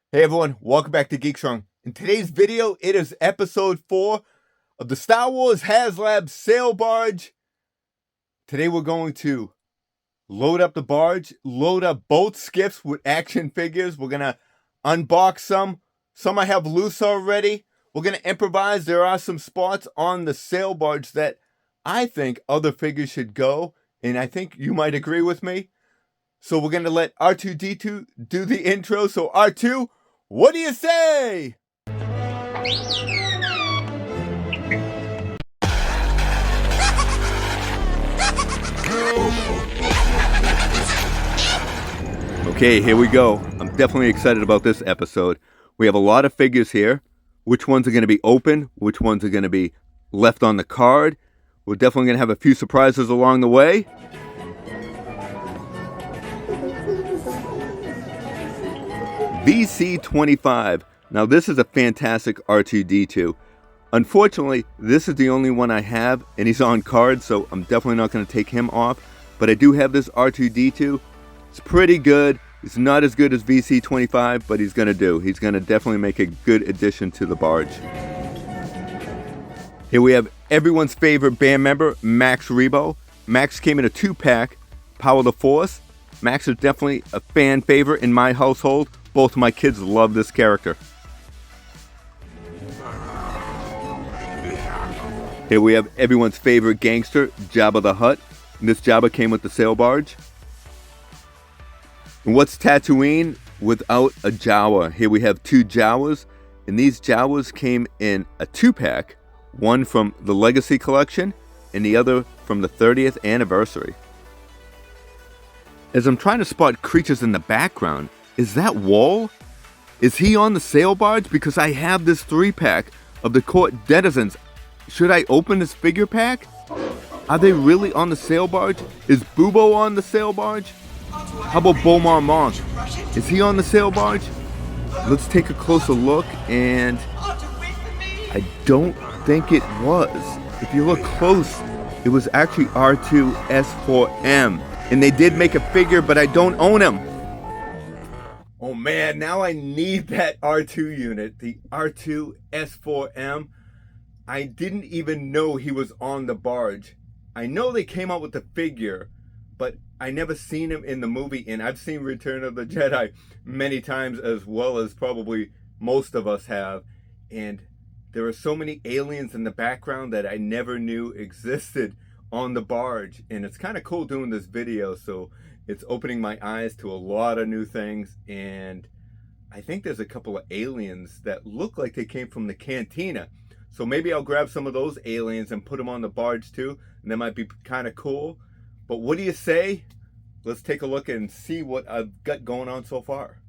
Hey everyone, welcome back to Geek Strong. In today's video, it is episode 4 of the Star Wars Haslab Sail Barge. Today we're going to load up the barge, load up both skiffs with action figures. We're going to unbox some. Some I have loose already. We're going to improvise. There are some spots on the sail barge that I think other figures should go, and I think you might agree with me. So we're going to let R2-D2 do the intro. So R2, what do you say? Okay, here we go. I'm definitely excited about this episode. We have a lot of figures here. Which ones are going to be open? Which ones are going to be left on the card? We're definitely going to have a few surprises along the way. VC25. Now this is a fantastic R2-D2. Unfortunately, this is the only one I have, and he's on card, so I'm definitely not going to take him off. But I do have this R2-D2. It's pretty good. It's not as good as VC25, but he's going to do. He's going to definitely make a good addition to the barge. Here we have everyone's favorite band member, Max Rebo. Max came in a 2-pack, Power the Force. Max is definitely a fan favorite in my household. Both of my kids love this character. Here we have everyone's favorite gangster, Jabba the Hutt. And this Jabba came with the sail barge. And what's Tatooine without a Jawa? Here we have 2 Jawas. And these Jawas came in a 2-pack. One from the Legacy Collection and the other from the 30th anniversary. As I'm trying to spot creatures in the background, is that Wall? Is he on the sail barge? Because I have this 3-pack of the court denizens. Should I open this figure pack? Are they really on the sail barge? Is Bubo on the sail barge? How about Beaumont Monk? Is he on the sail barge? Let's take a closer look, and I don't think it was. If you look close, it was actually R2-S4M. And they did make a figure, but I don't own him. Oh man, now I need that R2 unit, the R2-S4M. I didn't even know he was on the barge. I know they came out with the figure, but I never seen him in the movie, and I've seen Return of the Jedi many times, as well as probably most of us have. And there are so many aliens in the background that I never knew existed on the barge, and it's kind of cool doing this video, so it's opening my eyes to a lot of new things. And I think there's a couple of aliens that look like they came from the cantina, so maybe I'll grab some of those aliens and put them on the barge too, and that might be kind of cool. But what do you say? Let's take a look and see what I've got going on so far.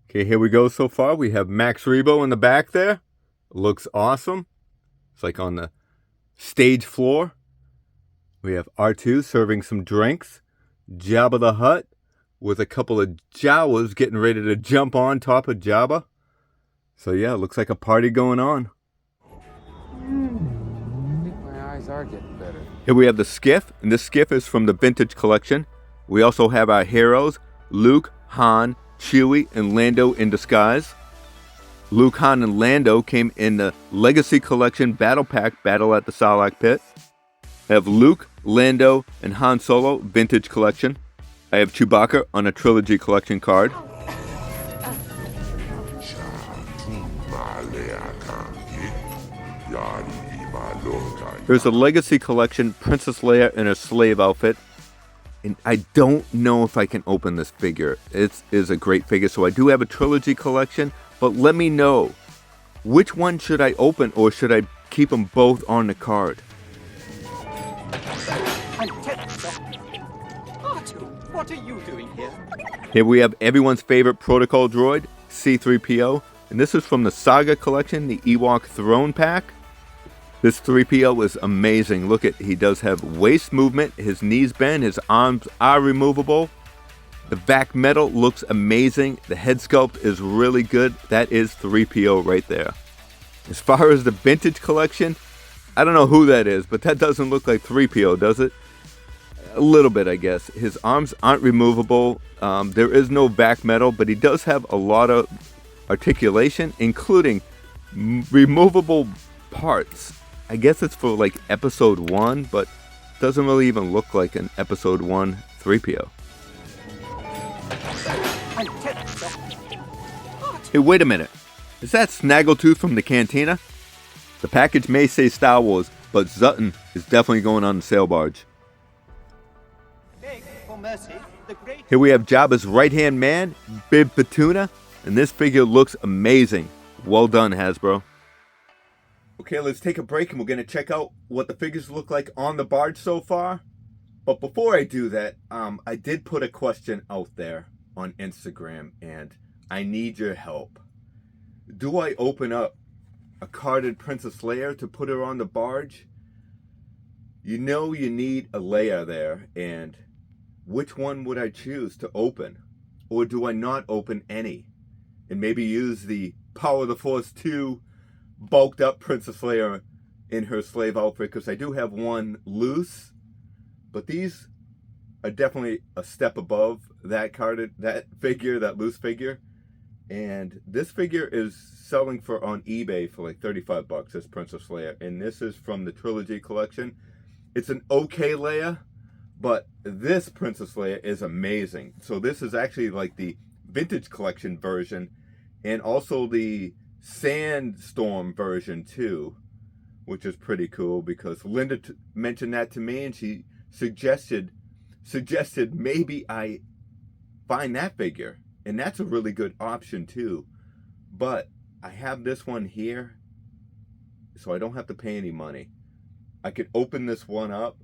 Okay, here we go. So far we have Max Rebo in the back there. Looks awesome. It's like on the stage floor. We have R2 serving some drinks. Jabba the Hutt with a couple of Jawas getting ready to jump on top of Jabba. So yeah, it looks like a party going on. I think my eyes are getting better. Here we have the skiff, and this skiff is from the Vintage Collection. We also have our heroes, Luke, Han, Chewie, and Lando in disguise. Luke, Han, and Lando came in the Legacy Collection Battle Pack, Battle at the Sarlacc Pit. I have Luke, Lando, and Han Solo Vintage Collection. I have Chewbacca on a Trilogy Collection card. There's a Legacy Collection Princess Leia in a slave outfit. And I don't know if I can open this figure. It is a great figure, so I do have a Trilogy Collection. But let me know, which one should I open, or should I keep them both on the card? R2, what are you doing here? Here we have everyone's favorite protocol droid, C-3PO. And this is from the Saga Collection, the Ewok Throne Pack. This 3PO is amazing. Look at, he does have waist movement, his knees bend, his arms are removable. The vac metal looks amazing. The head sculpt is really good. That is 3PO right there. As far as the Vintage Collection, I don't know who that is, but that doesn't look like 3PO, does it? A little bit, I guess. His arms aren't removable. There is no vac metal, but he does have a lot of articulation, including removable parts. I guess it's for like episode 1, but doesn't really even look like an episode 1 3PO. Hey, wait a minute. Is that Snaggletooth from the cantina? The package may say Star Wars, but Zutton is definitely going on the sail barge. Here we have Jabba's right-hand man, Bib Fortuna, and this figure looks amazing. Well done, Hasbro. Okay, let's take a break and we're going to check out what the figures look like on the barge so far. But before I do that, I did put a question out there on Instagram, and I need your help. Do I open up a carded Princess Leia to put her on the barge? You know you need a Leia there, and which one would I choose to open? Or do I not open any? And maybe use the Power of the Force 2 bulked up Princess Leia in her slave outfit, because I do have one loose, but these are definitely a step above that figure, that loose figure. And this figure is selling for on eBay for like $35, this Princess Leia, and this is from the Trilogy collection. It's an okay Leia, but this Princess Leia is amazing. So this is actually like the vintage collection version, and also the Sandstorm version too, which is pretty cool, because Linda mentioned that to me, and she suggested maybe I find that figure, and that's a really good option too. But I have this one here, so I don't have to pay any money. I could open this one up,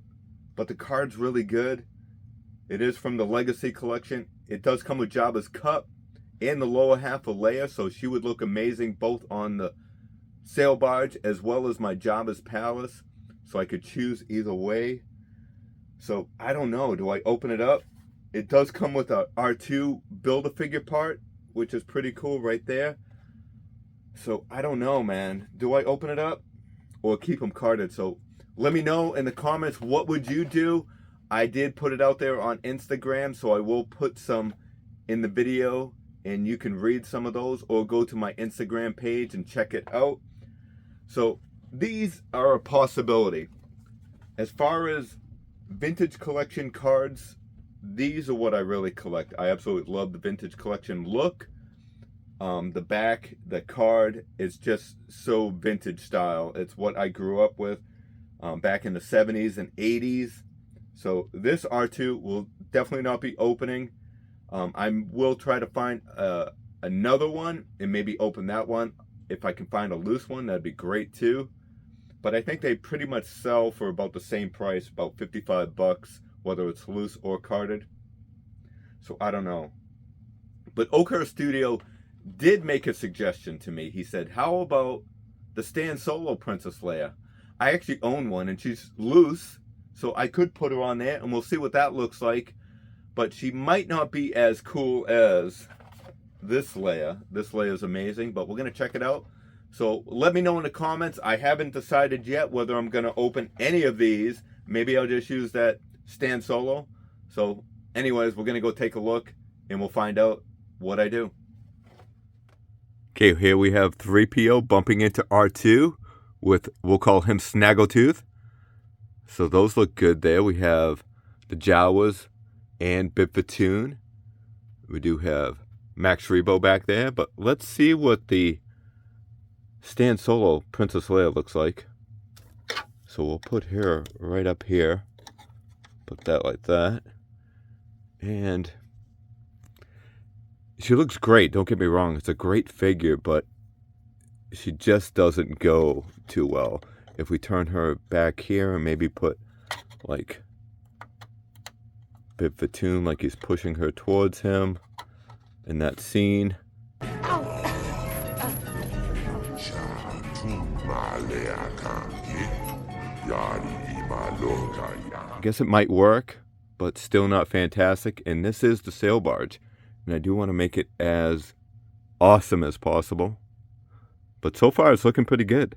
but the card's really good. It is from the Legacy collection. It does come with Jabba's cup and the lower half of Leia, so she would look amazing both on the sail barge as well as my Jabba's palace. So I could choose either way. So I don't know. Do I open it up? It does come with a R2 Build-A-Figure part, which is pretty cool right there. So I don't know, man. Do I open it up or keep them carded? So let me know in the comments, what would you do? I did put it out there on Instagram, so I will put some in the video, and you can read some of those, or go to my Instagram page and check it out. So these are a possibility. As far as vintage collection cards, these are what I really collect. I absolutely love the vintage collection look. The back, the card is just so vintage style. It's what I grew up with back in the 70s and 80s. So this R2 will definitely not be opening. I will try to find another one and maybe open that one. If I can find a loose one, that'd be great too. But I think they pretty much sell for about the same price, about $55, whether it's loose or carded. So I don't know. But Oakhurst Studio did make a suggestion to me. He said, how about the Stan Solo Princess Leia? I actually own one, and she's loose, so I could put her on there, and we'll see what that looks like. But she might not be as cool as this Leia. This Leia is amazing, but we're going to check it out. So let me know in the comments. I haven't decided yet whether I'm going to open any of these. Maybe I'll just use that Stan Solo. So anyways, we're going to go take a look, and we'll find out what I do. Okay, here we have 3PO bumping into R2 with, we'll call him Snaggletooth. So those look good there. We have the Jawas and Bib Fortuna. We do have Max Rebo back there, but let's see what the Stan Solo Princess Leia looks like. So we'll put her right up here. Put that like that. And she looks great, don't get me wrong. It's a great figure, but she just doesn't go too well. If we turn her back here and maybe put like Bib Fortuna, like he's pushing her towards him in that scene. I guess it might work, but still not fantastic. And this is the sail barge, and I do want to make it as awesome as possible. But so far, it's looking pretty good.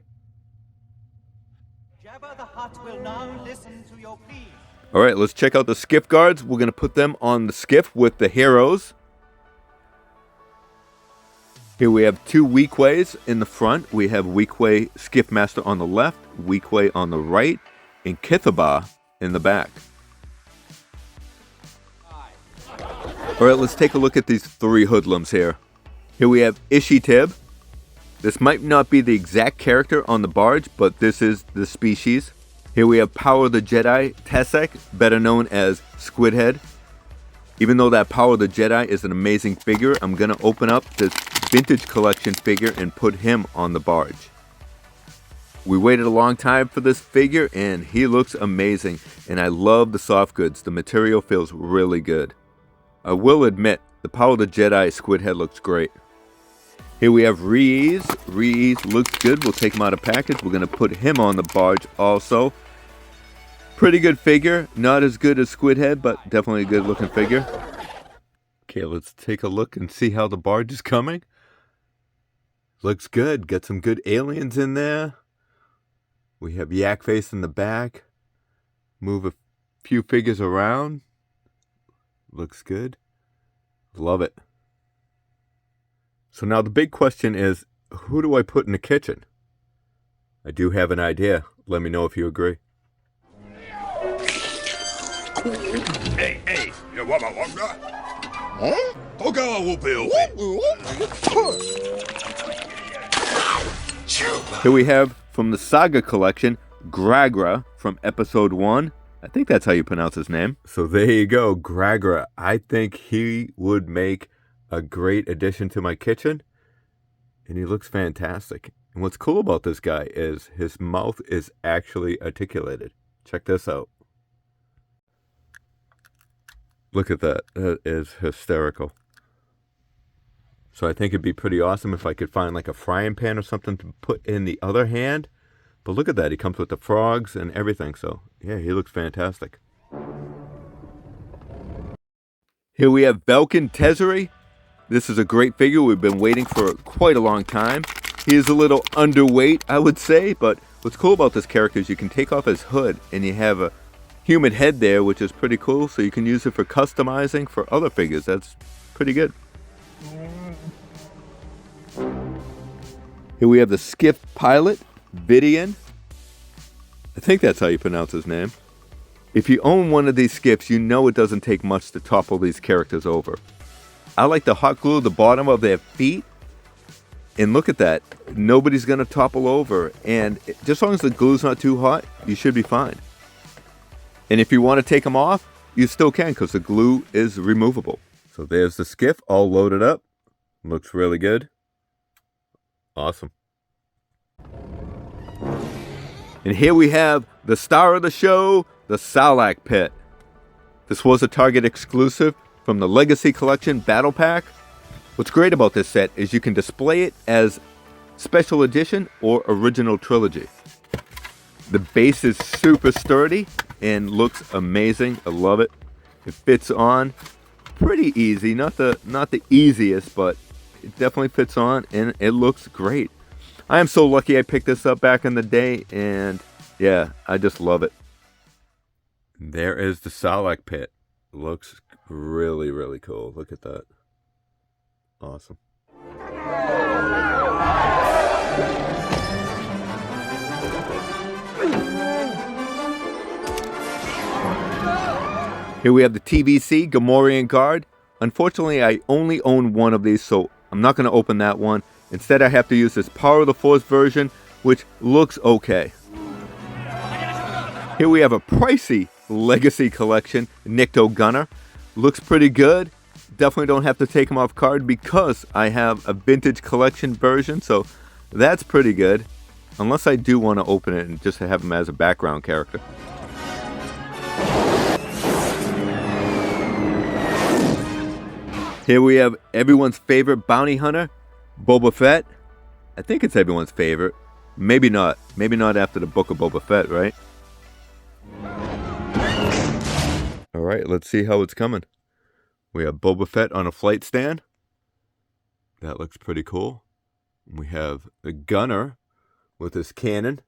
Jabba the Hutt will now listen to your plea. All right, let's check out the skiff guards. We're going to put them on the skiff with the heroes. Here we have two Weequays in the front. We have Weequay Skiff Master on the left, Weequay on the right, and Kithabah in the back. Alright, let's take a look at these three hoodlums here. Here we have Ishitib. This might not be the exact character on the barge, but this is the species. Here we have Power of the Jedi Tessek, better known as Squidhead. Even though that Power of the Jedi is an amazing figure, I'm going to open up this vintage collection figure and put him on the barge. We waited a long time for this figure and he looks amazing. And I love the soft goods. The material feels really good. I will admit, the Power of the Jedi Squidhead looks great. Here we have Reese. Reese looks good. We'll take him out of package. We're going to put him on the barge also. Pretty good figure. Not as good as Squidhead, but definitely a good looking figure. Okay, let's take a look and see how the barge is coming. Looks good. Got some good aliens in there. We have Yak Face in the back. Move a few figures around. Looks good. Love it. So now the big question is, who do I put in the kitchen? I do have an idea. Let me know if you agree. Hey, you wabba wabba? Huh? Togawa will be Here we have from the Saga collection, Gragra from episode 1. I think that's how you pronounce his name. So there you go, Gragra. I think he would make a great addition to my kitchen. And he looks fantastic. And what's cool about this guy is his mouth is actually articulated. Check this out. Look at that. That is hysterical. So I think it'd be pretty awesome if I could find like a frying pan or something to put in the other hand. But look at that. He comes with the frogs and everything. So yeah, he looks fantastic. Here we have Belkin Tezzeri. This is a great figure we've been waiting for quite a long time. He is a little underweight, I would say, but what's cool about this character is you can take off his hood and you have a human head there, which is pretty cool, so you can use it for customizing for other figures. That's pretty good. Here we have the Skiff pilot, Vidian. I think that's how you pronounce his name. If you own one of these skiffs, you know it doesn't take much to topple these characters over. I like to hot glue the bottom of their feet. And look at that. Nobody's going to topple over. And just as long as the glue's not too hot, you should be fine. And if you want to take them off, you still can because the glue is removable. So there's the skiff all loaded up. Looks really good. Awesome. And here we have the star of the show, the Sarlacc Pit. This was a Target exclusive from the Legacy Collection Battle Pack. What's great about this set is you can display it as Special Edition or Original Trilogy. The base is super sturdy and looks amazing. I love it. It fits on pretty easy. Not the easiest, but it definitely fits on and it looks great. I am so lucky I picked this up back in the day, and yeah, I just love it. There is the Sarlacc Pit. Looks really, really cool. Look at that. Awesome. Here we have the TVC Gamorrean Guard. Unfortunately, I only own one of these, so I'm not going to open that one. Instead, I have to use this Power of the Force version, which looks okay. Here we have a pricey Legacy Collection Nikto Gunner. Looks pretty good. Definitely don't have to take him off card because I have a vintage collection version, so that's pretty good. Unless I do want to open it and just have him as a background character. Here we have everyone's favorite bounty hunter, Boba Fett. I think it's everyone's favorite. Maybe not. Maybe not after the Book of Boba Fett, right? Alright, let's see how it's coming. We have Boba Fett on a flight stand. That looks pretty cool. We have the gunner with his cannon.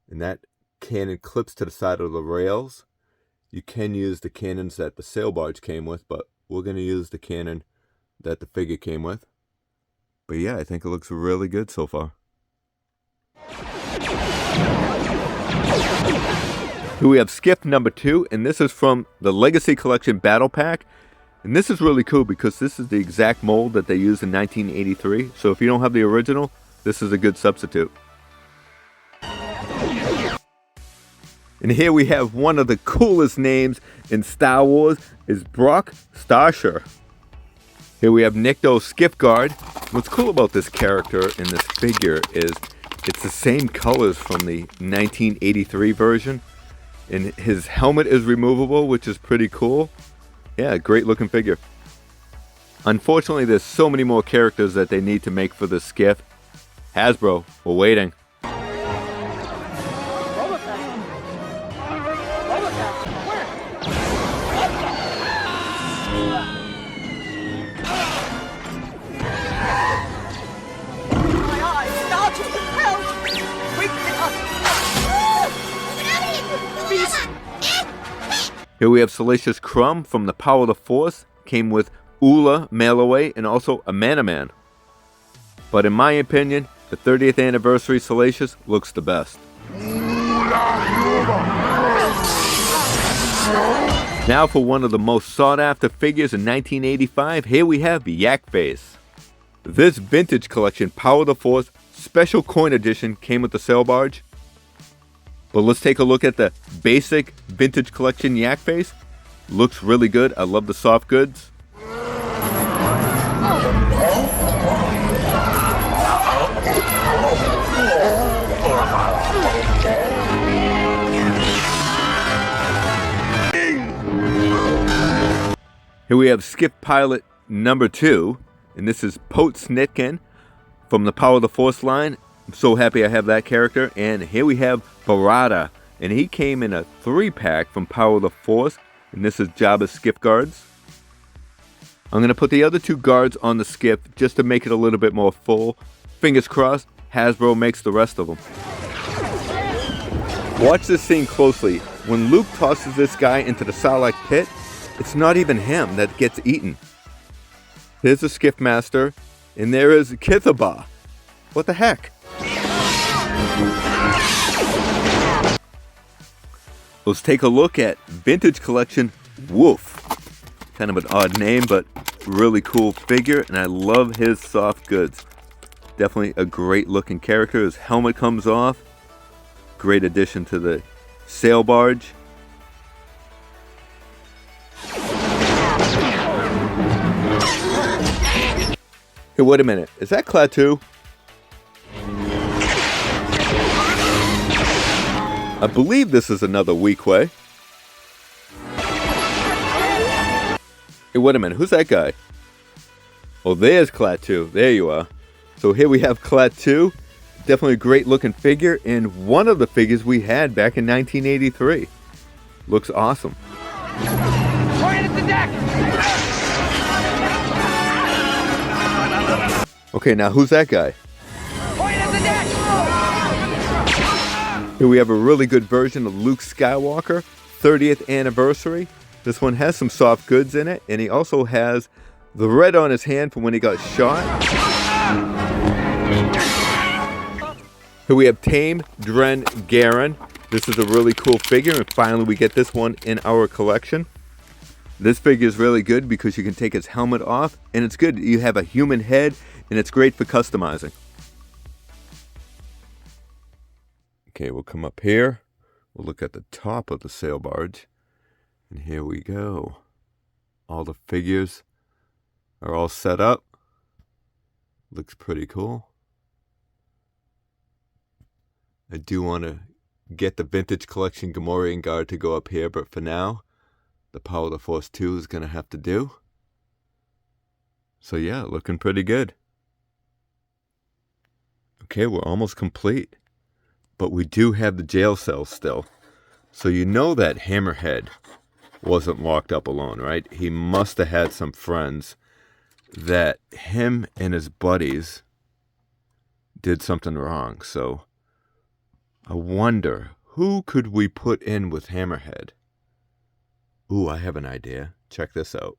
And that cannon clips to the side of the rails. You can use the cannons that the sail barge came with, but we're going to use the cannon that the figure came with. But yeah, I think it looks really good so far. Here we have Skiff number 2, and this is from the Legacy Collection Battle Pack. And this is really cool because this is the exact mold that they used in 1983. So if you don't have the original, this is a good substitute. And here we have one of the coolest names in Star Wars is Brock Starsher. Here we have Nikto Skiff Guard. What's cool about this character in this figure is it's the same colors from the 1983 version. And his helmet is removable, which is pretty cool. Yeah, great looking figure. Unfortunately, there's so many more characters that they need to make for this skiff. Hasbro, we're waiting. Here we have Salacious Crumb from the Power of the Force. Came with Oola, Mail Away, and also a Mana Man. But in my opinion, the 30th anniversary Salacious looks the best. Now for one of the most sought after figures in 1985, here we have Yak Face. This vintage collection Power of the Force special coin edition came with the sail barge. But let's take a look at the basic vintage collection Yak Face. Looks really good. I love the soft goods. Here we have Skiff Pilot number 2. And this is Pote Snitkin from the Power of the Force line. I'm so happy I have that character. And here we have Barada, and he came in a 3-pack from Power of the Force, and this is Jabba's Skiff Guards. I'm going to put the other 2 guards on the skiff just to make it a little bit more full. Fingers crossed, Hasbro makes the rest of them. Watch this scene closely. When Luke tosses this guy into the Sarlacc pit, it's not even him that gets eaten. Here's the Skiff Master, and there is Kithabah. What the heck? Let's take a look at Vintage Collection Wolf. Kind of an odd name, but really cool figure, and I love his soft goods. Definitely a great looking character. His helmet comes off. Great addition to the sail barge. Hey, wait a minute. Is that Klaatu? I believe this is another Weequay. Hey, wait a minute. Who's that guy? Oh, there's Klaatu. There you are. So here we have Klaatu. Definitely a great looking figure, and one of the figures we had back in 1983. Looks awesome. Point at the deck! Okay, now who's that guy? Point at the deck! Here we have a really good version of Luke Skywalker, 30th anniversary. This one has some soft goods in it, and he also has the red on his hand from when he got shot. Here we have Tame Dren Garen. This is a really cool figure, and finally we get this one in our collection. This figure is really good because you can take his helmet off, and it's good. You have a human head, and it's great for customizing. Okay, we'll come up here. We'll look at the top of the sail barge. And here we go. All the figures are all set up. Looks pretty cool. I do want to get the Vintage Collection Gamorrean Guard to go up here, but for now, the Power of the Force 2 is going to have to do. So yeah, looking pretty good. Okay, we're almost complete. But we do have the jail cell still. So you know that Hammerhead wasn't locked up alone, right? He must have had some friends that him and his buddies did something wrong. So I wonder, who could we put in with Hammerhead? Ooh, I have an idea. Check this out.